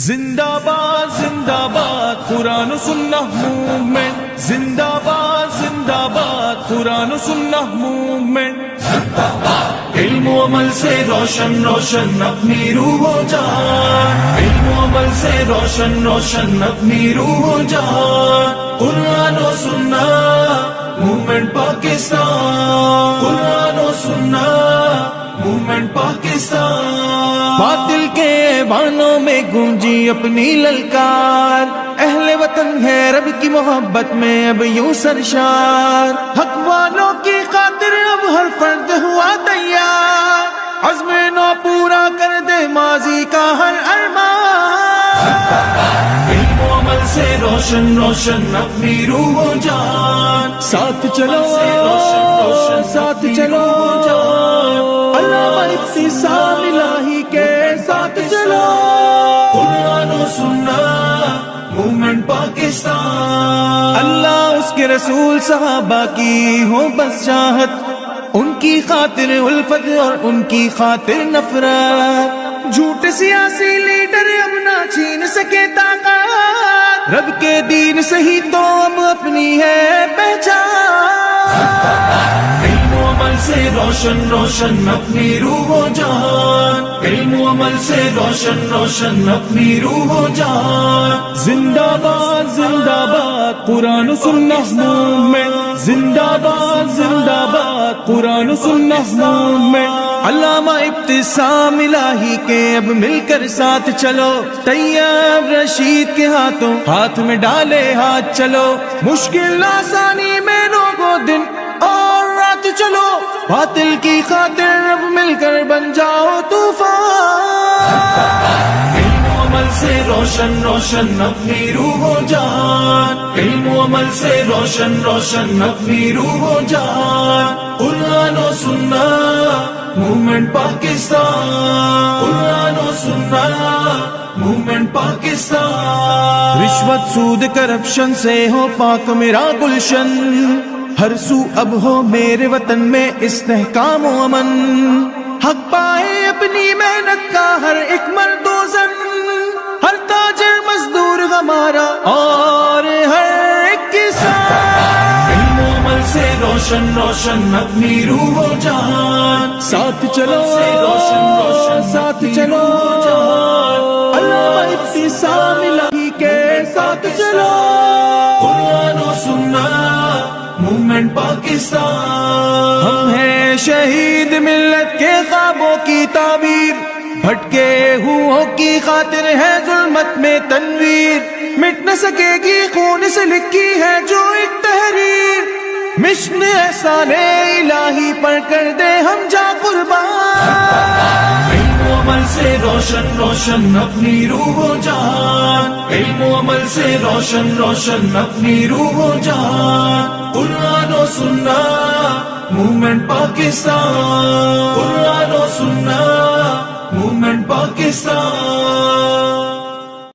زندہ باد قرآن و سنہ موومنٹ، زندہ باد قرآن و سنہ موومنٹ، علم و عمل سے روشن روشن اپنی روح و جان، علم و عمل سے روشن روشن اپنی روح و جان، قرآن و سنہ موومنٹ پاکستان، قرآن و سنہ موومنٹ پاکستان۔ باطل کے ایوانوں میں گونجی اپنی للکار، اہل وطن ہے رب کی محبت میں اب یوں سرشار، حق والوں کی خاطر اب ہر فرد ہوا تیار، عزم نو پورا کر دے ماضی کا ہر ارمان، علم و عمل سے روشن روشن اپنی روح و جان، ساتھ چلو ساتھ چلو علامہ ابتسام الہی کے ساتھ چلو، قرآن و سنہ موومنٹ پاکستان۔ اللہ اس کے رسول صحابہ کی ہو بس چاہت، ان کی خاطر الفت اور ان کی خاطر نفرت، جھوٹ سیاسی لیڈر اب نہ چھین سکے طاقت، رب کے دین سے ہی تو اب اپنی ہے پہچان، علم و عمل سے روشن روشن اپنی روح و جان، علم و عمل سے روشن روشن اپنی روح و جان۔ زندہ باد قرآن و سنہ موومنٹ، زندہ باد قرآن و سنہ موومنٹ، علامہ ابتسام الہی کے اب مل کر ساتھ چلو، طیب رشید کے ہاتھوں ہاتھ میں ڈالے ہاتھ چلو، مشکل آسانی میں لوگوں دن اور رات چلو، باطل کی خاطر اب مل کر بن جاؤ طوفان، علم و عمل سے روشن روشن اپنی روح و جان، علم و عمل سے روشن روشن اپنی روح و جان، قرآن و سنہ موومنٹ پاکستان، قرآن و سنہ موومنٹ پاکستان۔ رشوت سود کرپشن سے ہو پاک میرا گلشن، ہر سو اب ہو میرے وطن میں استحکام و امن، حق پائے اپنی محنت کا ہر ایک مرد و زن، ہر تاجر مزدور ہمارا اور ہر ایک کسان، علم و عمل سے روشن روشن اپنی روح و جان، ساتھ چلو ساتھ چلو علامہ ابتسام الہی کے ساتھ چلو، قرآن و سنہ موومنٹ پاکستان۔ ہم ہیں شہید ملت کے خوابوں کی تعبیر، بھٹکے ہوں کی خاطر ہے ظلمت میں تنویر، مٹ نہ سکے گی خون سے لکھی ہے جو ایک تحریر، مشن احسان الہی پر کر دے ہم جا قربان، علم و عمل سے روشن روشن اپنی روح و جان، علم و عمل سے روشن روشن اپنی روح و جان، قرآن و سنہ موومنٹ پاکستان، قرآن و سنہ موومنٹ پاکستان۔